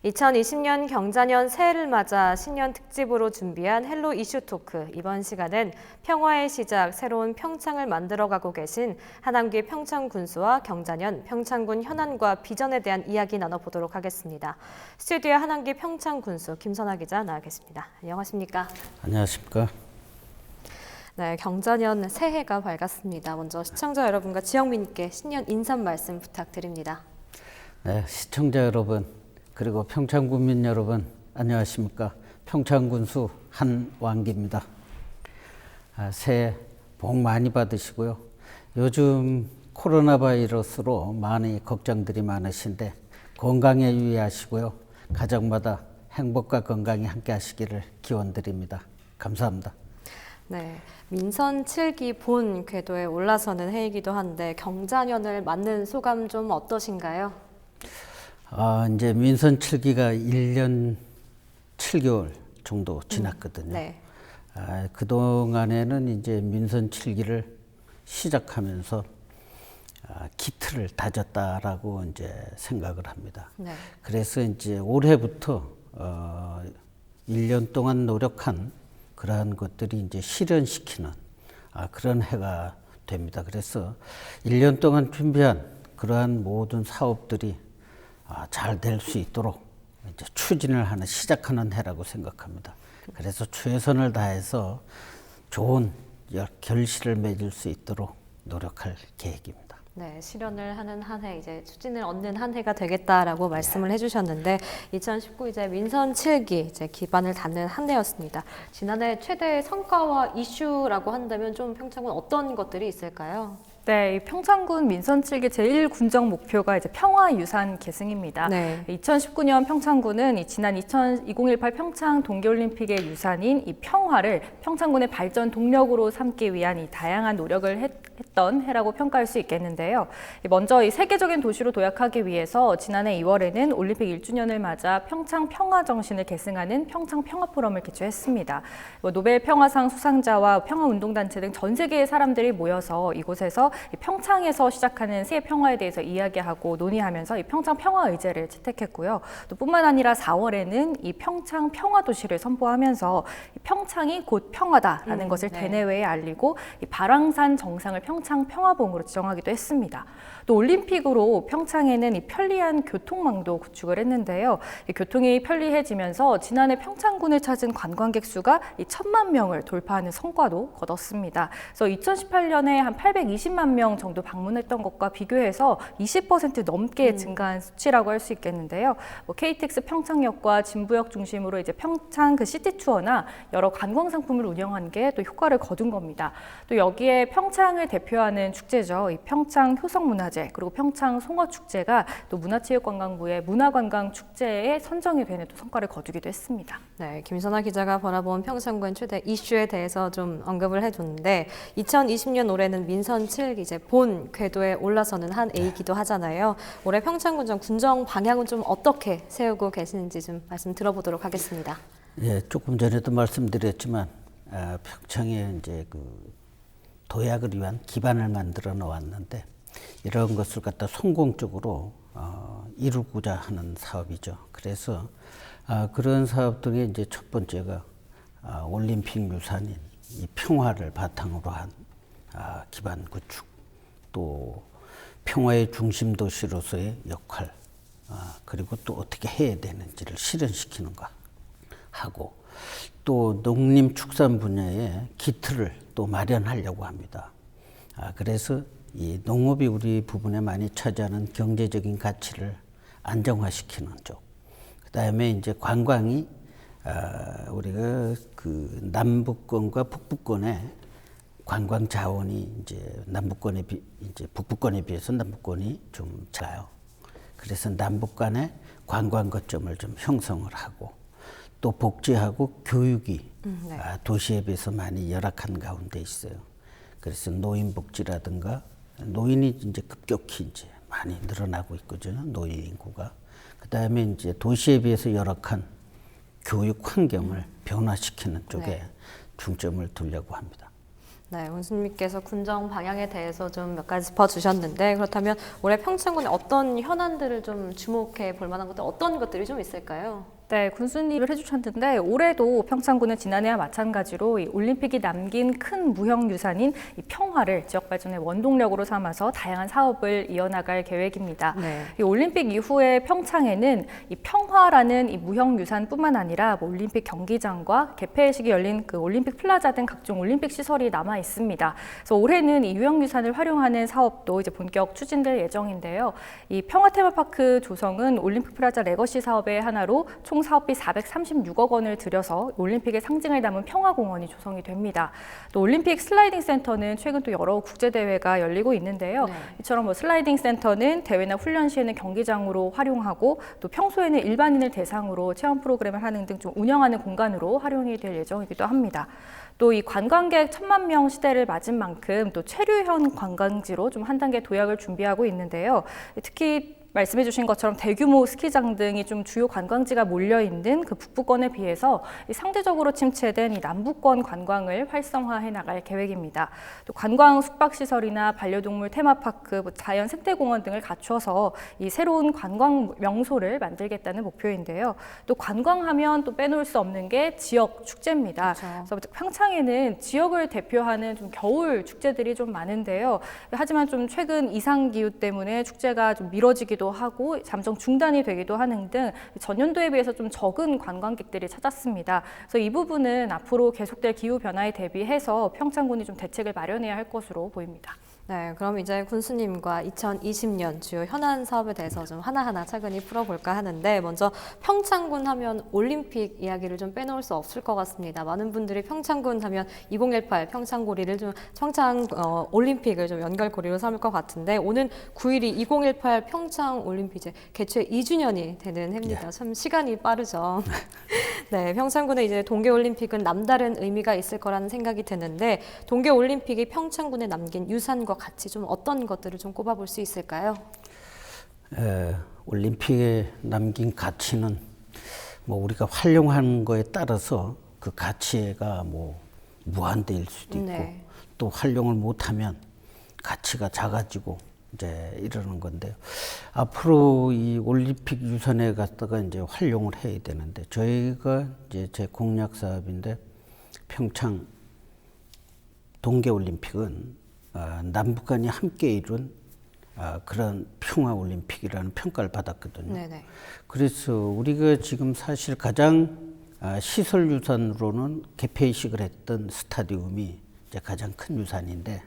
2020년 경자년 새해를 맞아 신년 특집으로 준비한 헬로 이슈 토크. 이번 시간은 평화의 시작, 새로운 평창을 만들어가고 계신 한남기 평창군수와 경자년 평창군 현안과 비전에 대한 이야기 나눠보도록 하겠습니다. 스튜디오에 한남기 평창군수 김선아 기자 나와 계십니다. 안녕하십니까? 안녕하십니까? 네, 경자년 새해가 밝았습니다. 먼저 시청자 여러분과 지영민님께 신년 인사 말씀 부탁드립니다. 네, 시청자 여러분 그리고 평창군민 여러분 안녕하십니까? 평창군수 한완기입니다. 새해 복 많이 받으시고요. 요즘 코로나 바이러스로 많이 걱정들이 많으신데 건강에 유의하시고요. 가정마다 행복과 건강이 함께 하시기를 기원드립니다. 감사합니다. 네, 민선 7기 본 궤도에 올라서는 해이기도 한데 경자년을 맞는 소감 좀 어떠신가요? 이제 민선 7기가 1년 7개월 정도 지났거든요. 네. 그동안에는 이제 민선 7기를 시작하면서 기틀을 다졌다라고 이제 생각을 합니다. 네. 그래서 이제 올해부터 1년 동안 노력한 그러한 것들이 이제 실현시키는 그런 해가 됩니다. 그래서 1년 동안 준비한 그러한 모든 사업들이 잘 될 수 있도록 이제 추진을 하는 시작하는 해라고 생각합니다. 그래서 최선을 다해서 좋은 결실을 맺을 수 있도록 노력할 계획입니다. 네, 실현을 하는 한 해, 이제 추진을 얻는 한 해가 되겠다라고 말씀을 해주셨는데 2019 이제 민선 7기 이제 기반을 닫는 한 해였습니다. 지난해 최대의 성과와 이슈라고 한다면 좀 평창군 어떤 것들이 있을까요? 네, 이 평창군 민선 7기 제1군정 목표가 이제 평화유산 계승입니다. 네. 2019년 평창군은 지난 2018 평창 동계올림픽의 유산인 이 평화를 평창군의 발전 동력으로 삼기 위한 이 다양한 노력을 했던 해라고 평가할 수 있겠는데요. 먼저 이 세계적인 도시로 도약하기 위해서 지난해 2월에는 올림픽 1주년을 맞아 평창 평화 정신을 계승하는 평창 평화 포럼을 개최했습니다. 노벨 평화상 수상자와 평화운동단체 등 전 세계의 사람들이 모여서 이곳에서 평창에서 시작하는 세계 평화에 대해서 이야기하고 논의하면서 이 평창 평화 의제를 채택했고요. 또 뿐만 아니라 4월에는 이 평창 평화 도시를 선포하면서 평창이 곧 평화다라는 것을 네. 대내외에 알리고 이 발왕산 정상을 평창 평화봉으로 지정하기도 했습니다. 또 올림픽으로 평창에는 이 편리한 교통망도 구축을 했는데요. 이 교통이 편리해지면서 지난해 평창군을 찾은 관광객 수가 이 1,000만 명을 돌파하는 성과도 거뒀습니다. 그래서 2018년에 한 820만 명 정도 방문했던 것과 비교해서 20% 넘게 증가한 수치라고 할 수 있겠는데요. KTX 평창역과 진부역 중심으로 이제 평창 그 시티 투어나 여러 관광 상품을 운영한 게 또 효과를 거둔 겁니다. 또 여기에 평창을 대표하는 축제죠. 이 평창 효성문화제 그리고 평창 송어축제가 또 문화체육관광부의 문화관광 축제에 선정이 되는 또 성과를 거두기도 했습니다. 네, 김선아 기자가 바라본 평창군 최대 이슈에 대해서 좀 언급을 해줬는데 2020년 올해는 민선 7기 이제 본 궤도에 올라서는 한 해이기도 하잖아요. 올해 평창군정 군정 방향은 좀 어떻게 세우고 계시는지 좀 말씀 들어보도록 하겠습니다. 예, 조금 전에도 말씀드렸지만 평창에 이제 그 도약을 위한 기반을 만들어 놓았는데 이런 것을 갖다 성공적으로 이루고자 하는 사업이죠. 그래서 그런 사업 중에 이제 첫 번째가 올림픽 유산인 이 평화를 바탕으로 한 기반 구축, 또 평화의 중심 도시로서의 역할, 그리고 또 어떻게 해야 되는지를 실현시키는 것 하고, 또 농림축산 분야의 기틀을 또 마련하려고 합니다. 그래서 이 농업이 우리 부분에 많이 차지하는 경제적인 가치를 안정화시키는 쪽, 그다음에 이제 관광이 우리가 그 남북권과 북부권의 관광 자원이 이제 이제 북부권에 비해서 남북권이 좀 작아요. 그래서 남북 간의 관광 거점을 좀 형성을 하고, 또 복지하고 교육이 네. 도시에 비해서 많이 열악한 가운데 있어요. 그래서 노인 복지라든가 노인이 이제 급격히 이제 많이 늘어나고 있거든요. 노인 인구가. 그다음에 이제 도시에 비해서 열악한 교육 환경을 변화시키는 쪽에 네. 중점을 두려고 합니다. 네, 교수님께서 군정 방향에 대해서 좀 몇 가지 짚어주셨는데 그렇다면 올해 평창군에 어떤 현안들을 좀 주목해 볼 만한 것들 어떤 것들이 좀 있을까요? 네, 군수님을 해주셨는데 올해도 평창군은 지난해와 마찬가지로 이 올림픽이 남긴 큰 무형유산인 이 평화를 지역 발전의 원동력으로 삼아서 다양한 사업을 이어나갈 계획입니다. 네. 이 올림픽 이후에 평창에는 이 평화라는 이 무형유산뿐만 아니라 뭐 올림픽 경기장과 개폐식이 열린 그 올림픽 플라자 등 각종 올림픽 시설이 남아 있습니다. 그래서 올해는 이 유형유산을 활용하는 사업도 이제 본격 추진될 예정인데요. 이 평화 테마파크 조성은 올림픽 플라자 레거시 사업의 하나로 총 사업비 436억 원을 들여서 올림픽의 상징을 담은 평화공원이 조성이 됩니다. 또 올림픽 슬라이딩 센터는 최근 또 여러 국제대회가 열리고 있는데요. 네. 이처럼 뭐 슬라이딩 센터는 대회나 훈련 시에는 경기장으로 활용하고 또 평소에는 일반인을 대상으로 체험 프로그램을 하는 등 좀 운영하는 공간으로 활용이 될 예정이기도 합니다. 또 이 관광객 1,000만 명 시대를 맞은 만큼 또 체류형 관광지로 좀 한 단계 도약을 준비하고 있는데요. 특히 말씀해 주신 것처럼 대규모 스키장 등이 좀 주요 관광지가 몰려있는 그 북부권에 비해서 상대적으로 침체된 이 남부권 관광을 활성화해 나갈 계획입니다. 또 관광 숙박시설이나 반려동물 테마파크, 자연 생태공원 등을 갖춰서 이 새로운 관광 명소를 만들겠다는 목표인데요. 또 관광하면 또 빼놓을 수 없는 게 지역 축제입니다. 그렇죠. 그래서 평창에는 지역을 대표하는 좀 겨울 축제들이 좀 많은데요. 하지만 좀 최근 이상기후 때문에 축제가 좀 미뤄지기도 하고 잠정 중단이 되기도 하는 등 전년도에 비해서 좀 적은 관광객들이 찾았습니다. 그래서 이 부분은 앞으로 계속될 기후 변화에 대비해서 평창군이 좀 대책을 마련해야 할 것으로 보입니다. 네, 그럼 이제 군수님과 2020년 주요 현안 사업에 대해서 좀 하나하나 차근히 풀어볼까 하는데 먼저 평창군 하면 올림픽 이야기를 좀 빼놓을 수 없을 것 같습니다. 많은 분들이 평창군 하면 2018 평창고리를 좀 올림픽을 좀 연결고리로 삼을 것 같은데 오는 9일이 2018 평창 올림픽 개최 2주년이 되는 해입니다. 참 시간이 빠르죠. 네, 평창군의 이제 동계올림픽은 남다른 의미가 있을 거라는 생각이 드는데 동계올림픽이 평창군에 남긴 유산과 같이 좀 어떤 것들을 좀 꼽아볼 수 있을까요? 올림픽에 남긴 가치는 뭐 우리가 활용하는 거에 따라서 그 가치가 뭐 무한대일 수도 있고 네. 또 활용을 못하면 가치가 작아지고 이제 이러는 건데요. 앞으로 이 올림픽 유산에 갖다가 이제 활용을 해야 되는데 저희가 이제 제 공약 사업인데 평창 동계올림픽은 남북한이 함께 이룬 그런 평화올림픽이라는 평가를 받았거든요. 네네. 그래서 우리가 지금 사실 가장 시설유산으로는 개폐식을 했던 스타디움이 이제 가장 큰 유산인데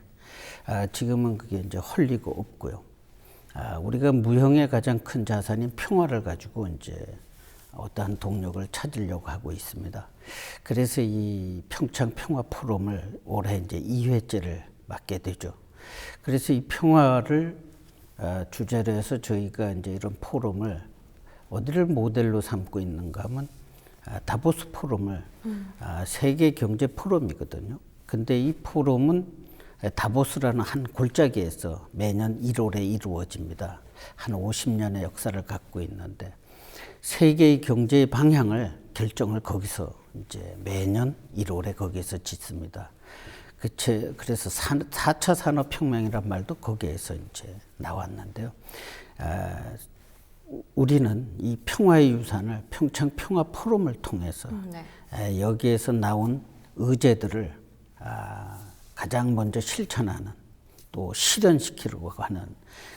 지금은 그게 이제 헐리고 없고요. 우리가 무형의 가장 큰 자산인 평화를 가지고 이제 어떠한 동력을 찾으려고 하고 있습니다. 그래서 이 평창 평화 포럼을 올해 이제 2회째를 맡게 되죠. 그래서 이 평화를 주제로 해서 저희가 이제 이런 포럼을 어디를 모델로 삼고 있는가 하면 다보스 포럼을 세계 경제 포럼이거든요. 근데 이 포럼은 다보스라는 한 골짜기에서 매년 1월에 이루어집니다. 한 50년의 역사를 갖고 있는데 세계의 경제의 방향을 결정을 거기서 이제 매년 1월에 거기에서 짓습니다. 그래서 4차 산업혁명이란 말도 거기에서 이제 나왔는데요. 우리는 이 평화의 유산을 평창 평화 포럼을 통해서 네. 여기에서 나온 의제들을 가장 먼저 실천하는 또 실현시키려고 하는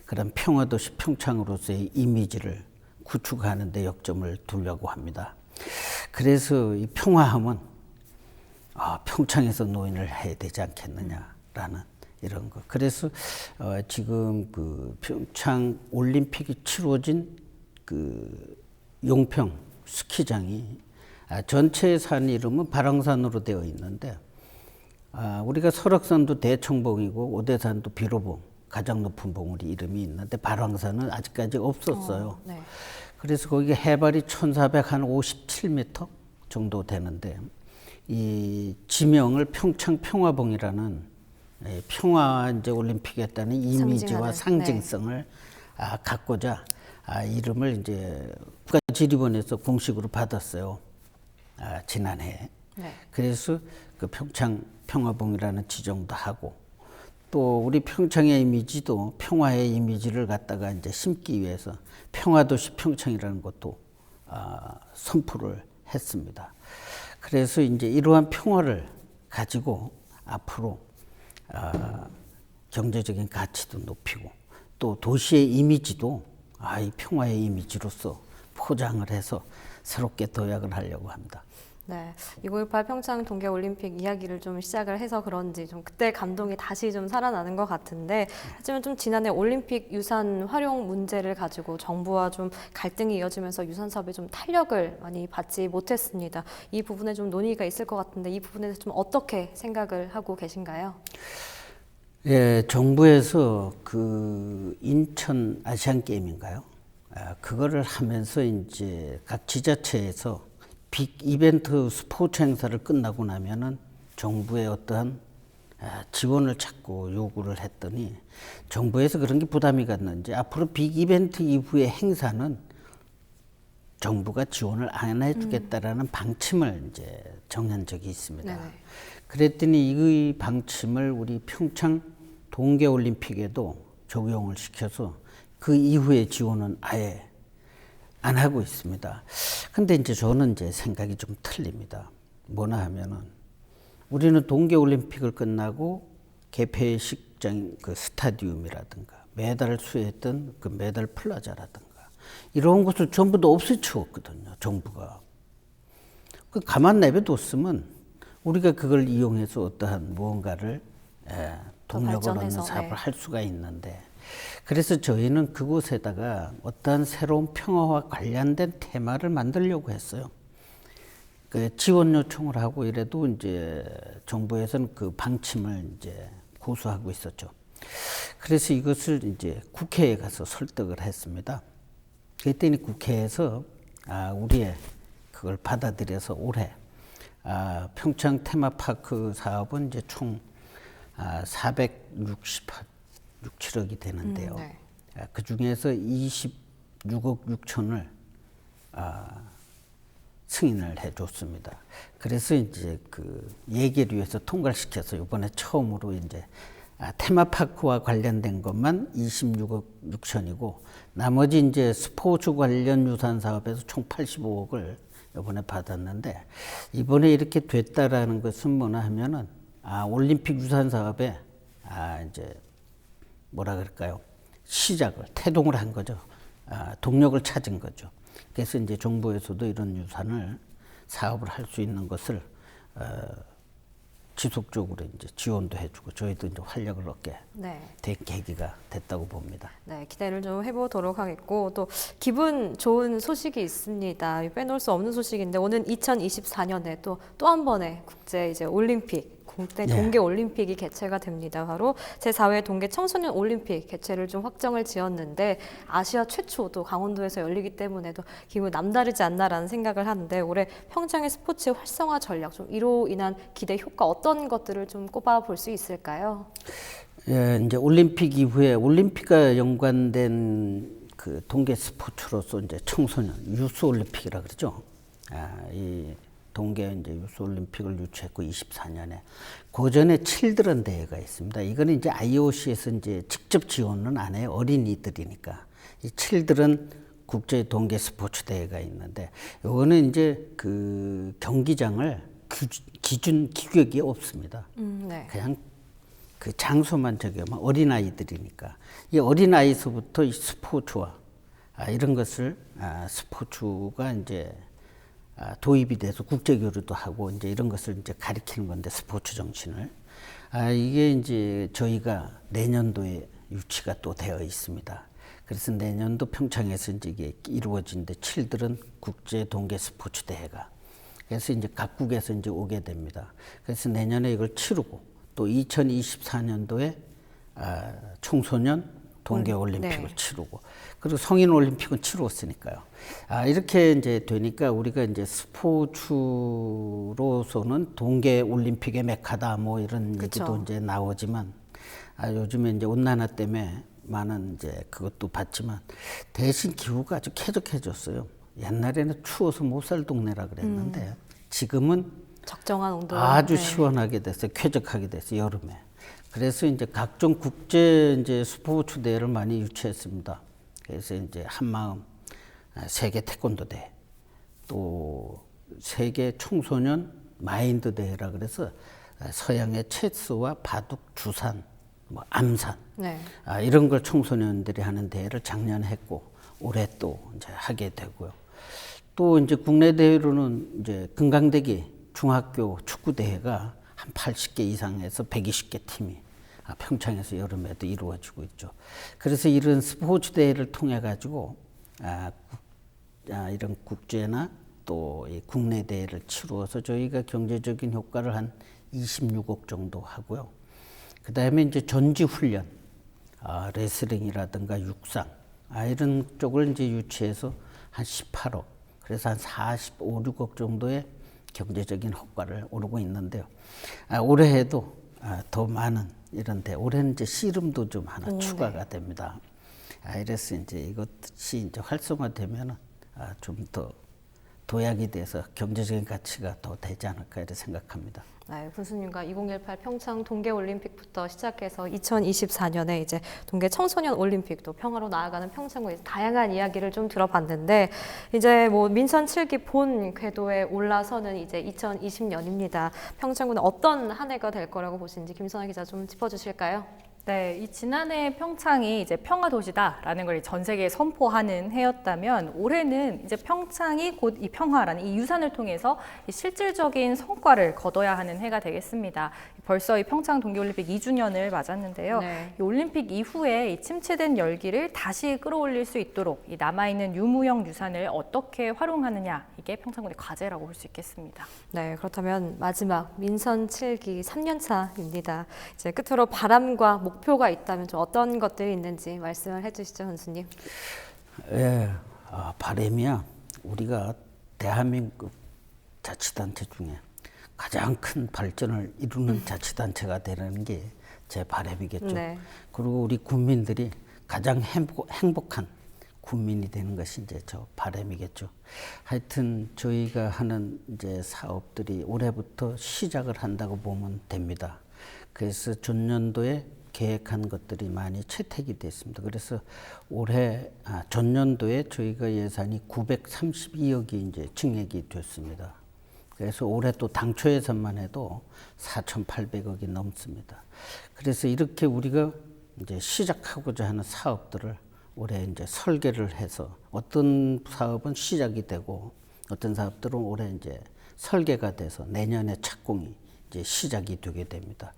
그런 평화도시 평창으로서의 이미지를 구축하는 데 역점을 두려고 합니다. 그래서 이 평화하면 평창에서 노인을 해야 되지 않겠느냐라는 이런 거. 그래서 지금 그 평창 올림픽이 치러진 그 용평 스키장이 전체 산 이름은 발왕산으로 되어 있는데 우리가 설악산도 대청봉이고 오대산도 비로봉 가장 높은 봉우리 이름이 있는데 발왕산은 아직까지 없었어요. 네. 그래서 거기 해발이 1,457m 정도 되는데 이 지명을 평창 평화봉이라는 평화 이제 올림픽에 따른 이미지와 상징성을 갖고자 이름을 이제 국가지리원에서 공식으로 받았어요. 지난해. 네. 그래서 그 평창 평화봉이라는 지정도 하고 또 우리 평창의 이미지도 평화의 이미지를 갖다가 이제 심기 위해서 평화도시 평창이라는 것도 선포를 했습니다. 그래서 이제 이러한 평화를 가지고 앞으로 경제적인 가치도 높이고 또 도시의 이미지도 이 평화의 이미지로서 포장을 해서 새롭게 도약을 하려고 합니다. 네, 2918 평창 동계올림픽 이야기를 좀 시작을 해서 그런지 좀 그때 감동이 다시 좀 살아나는 것 같은데, 하지만 좀 지난해 올림픽 유산 활용 문제를 가지고 정부와 좀 갈등이 이어지면서 유산 사업에 좀 탄력을 많이 받지 못했습니다. 이 부분에 좀 논의가 있을 것 같은데 이 부분에 대해서 좀 어떻게 생각을 하고 계신가요? 예, 정부에서 그 인천 아시안 게임인가요? 그거를 하면서 이제 각 지자체에서 빅 이벤트 스포츠 행사를 끝나고 나면은 정부의 어떠한 지원을 찾고 요구를 했더니 정부에서 그런 게 부담이 갔는지 앞으로 빅 이벤트 이후의 행사는 정부가 지원을 안 해주겠다라는 방침을 이제 정한 적이 있습니다. 네네. 그랬더니 이 방침을 우리 평창 동계올림픽에도 적용을 시켜서 그 이후의 지원은 아예 안 하고 있습니다. 근데 이제 저는 이제 생각이 좀 틀립니다. 뭐나 하면은 우리는 동계올림픽을 끝나고 개폐식장 그 스타디움이라든가 메달을 수여했던 그 메달 플라자라든가 이런 것을 전부 다 없애치웠거든요. 정부가. 그 가만 내버려뒀으면 우리가 그걸 이용해서 어떠한 무언가를 동력을 얻는 사업을 할 수가 있는데, 그래서 저희는 그곳에다가 어떠한 새로운 평화와 관련된 테마를 만들려고 했어요. 그 지원 요청을 하고 이래도 이제 정부에서는 그 방침을 이제 고수하고 있었죠. 그래서 이것을 이제 국회에 가서 설득을 했습니다. 그랬더니 국회에서 우리의 그걸 받아들여서 올해 평창 테마파크 사업은 이제 총 467억이 되는데요. 네. 그 중에서 26억 6천을 승인을 해줬습니다. 그래서 이제 그 예결위에서 통과를 시켜서 이번에 처음으로 이제 테마파크와 관련된 것만 26억 6천이고 나머지 이제 스포츠 관련 유산 사업에서 총 85억을 이번에 받았는데, 이번에 이렇게 됐다라는 것은 뭐나 하면은 올림픽 유산 사업에 이제 뭐라 그럴까요? 시작을 태동을 한 거죠. 동력을 찾은 거죠. 그래서 이제 정부에서도 이런 유산을 사업을 할 수 있는 것을 지속적으로 이제 지원도 해주고 저희도 이제 활력을 얻게 된 계기가 됐다고 봅니다. 네, 기대를 좀 해보도록 하겠고, 또 기분 좋은 소식이 있습니다. 빼놓을 수 없는 소식인데 오는 2024년에 또 한 번의 국제 이제 올림픽, 국제 동계 올림픽이 개최가 됩니다. 바로 제4회 동계 청소년 올림픽 개최를 좀 확정을 지었는데, 아시아 최초도 강원도에서 열리기 때문에도 기분 남다르지 않나라는 생각을 하는데, 올해 평창의 스포츠 활성화 전략, 좀 이로 인한 기대 효과 어떤 것들을 좀 꼽아 볼 수 있을까요? 예, 이제 올림픽 이후에 올림픽과 연관된 그 동계 스포츠로서 이제 청소년 유스 올림픽이라 그러죠. 이 동계 이제 유스 올림픽을 유치했고 24년에 그 전에 칠드런 대회가 있습니다. 이거는 이제 IOC에서 이제 직접 지원은 안 해요. 어린이들이니까. 이 칠드런 국제 동계 스포츠 대회가 있는데, 이거는 이제 그 경기장을 기준 규격이 없습니다. 네. 그냥 그 장소만 적용하면 어린아이들이니까 이 어린아이서부터 이 스포츠와 이런 것을 스포츠가 이제 도입이 돼서 국제교류도 하고 이제 이런 것을 이제 가리키는 건데, 스포츠 정신을 이게 이제 저희가 내년도에 유치가 또 되어 있습니다. 그래서 내년도 평창에서 이제 이게 이루어진데 칠드런 국제 동계 스포츠 대회가, 그래서 이제 각국에서 이제 오게 됩니다. 그래서 내년에 이걸 치르고 또 2024년도에 청소년 동계올림픽을 치르고, 그리고 성인올림픽은 치렀으니까요. 이렇게 이제 되니까 우리가 이제 스포츠로서는 동계올림픽의 메카다 뭐 이런 얘기도 이제 나오지만, 요즘에 이제 온난화 때문에 많은 이제 그것도 봤지만 대신 기후가 아주 쾌적해졌어요. 옛날에는 추워서 못 살 동네라 그랬는데 지금은 적정한 온도. 아주 네. 시원하게 됐어요. 쾌적하게 됐어요. 여름에. 그래서 이제 각종 국제 이제 스포츠 대회를 많이 유치했습니다. 그래서 이제 한마음 세계 태권도 대회, 또 세계 청소년 마인드 대회라 그래서 서양의 체스와 바둑, 주산, 뭐 암산 네. 이런 걸 청소년들이 하는 대회를 작년에 했고 올해 또 이제 하게 되고요. 또 이제 국내 대회로는 이제 금강대기 중학교 축구 대회가 한 80개 이상에서 120개 팀이 평창에서 여름에도 이루어지고 있죠. 그래서 이런 스포츠 대회를 통해 가지고 이런 국제나 또 이 국내 대회를 치루어서 저희가 경제적인 효과를 한 26억 정도 하고요. 그 다음에 이제 전지 훈련, 레슬링이라든가 육상, 이런 쪽을 이제 유치해서 한 18억, 그래서 한 45, 6억 정도의 경제적인 효과를 오르고 있는데요. 올해에도 더 많은 이런 데, 올해는 이제 씨름도 좀 하나 추가가 됩니다. 이래서 이제 이것이 이제 활성화되면은 좀 더 도약이 돼서 경제적인 가치가 더 되지 않을까 이렇게 생각합니다. 네, 군수님과 2018 평창 동계올림픽부터 시작해서 2024년에 이제 동계 청소년 올림픽도 평화로 나아가는 평창과 다양한 이야기를 좀 들어봤는데 이제 뭐 민선 7기 본 궤도에 올라서는 이제 2020년입니다. 평창군은 어떤 한 해가 될 거라고 보시는지 김선아 기자 좀 짚어주실까요? 네, 이 지난해 평창이 이제 평화 도시다라는 걸 전 세계에 선포하는 해였다면 올해는 이제 평창이 곧 이 평화라는 이 유산을 통해서 이 실질적인 성과를 거둬야 하는 해가 되겠습니다. 벌써 이 평창 동계올림픽 2주년을 맞았는데요. 네. 이 올림픽 이후에 이 침체된 열기를 다시 끌어올릴 수 있도록 이 남아있는 유무형 유산을 어떻게 활용하느냐, 이게 평창군의 과제라고 볼 수 있겠습니다. 네, 그렇다면 마지막 민선 7기 3년차입니다. 이제 끝으로 바람과 목표가 있다면 좀 어떤 것들이 있는지 말씀을 해주시죠, 군수님. 예, 바람이야. 우리가 대한민국 자치단체 중에 가장 큰 발전을 이루는 자치단체가 되는 게 제 바람이겠죠. 네. 그리고 우리 국민들이 가장 행복한 국민이 되는 것이 이제 저 바람이겠죠. 하여튼 저희가 하는 이제 사업들이 올해부터 시작을 한다고 보면 됩니다. 그래서 전년도에 계획한 것들이 많이 채택이 됐습니다. 그래서 올해 전년도에 저희가 예산이 932억이 이제 증액이 됐습니다. 그래서 올해 또 당초 예산만 해도 4,800억이 넘습니다. 그래서 이렇게 우리가 이제 시작하고자 하는 사업들을 올해 이제 설계를 해서 어떤 사업은 시작이 되고 어떤 사업들은 올해 이제 설계가 돼서 내년에 착공이 이제 시작이 되게 됩니다.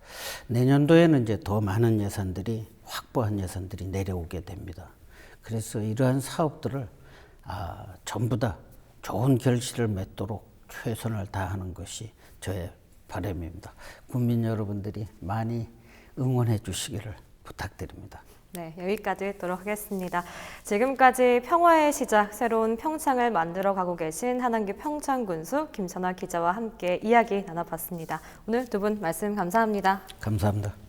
내년도에는 이제 더 많은 예산들이 확보한 예산들이 내려오게 됩니다. 그래서 이러한 사업들을 전부 다 좋은 결실을 맺도록 최선을 다하는 것이 저의 바람입니다. 국민 여러분들이 많이 응원해 주시기를 부탁드립니다. 네, 여기까지 듣도록 하겠습니다. 지금까지 평화의 시작, 새로운 평창을 만들어가고 계신 한남규 평창군수 김선아 기자와 함께 이야기 나눠봤습니다. 오늘 두 분 말씀 감사합니다. 감사합니다.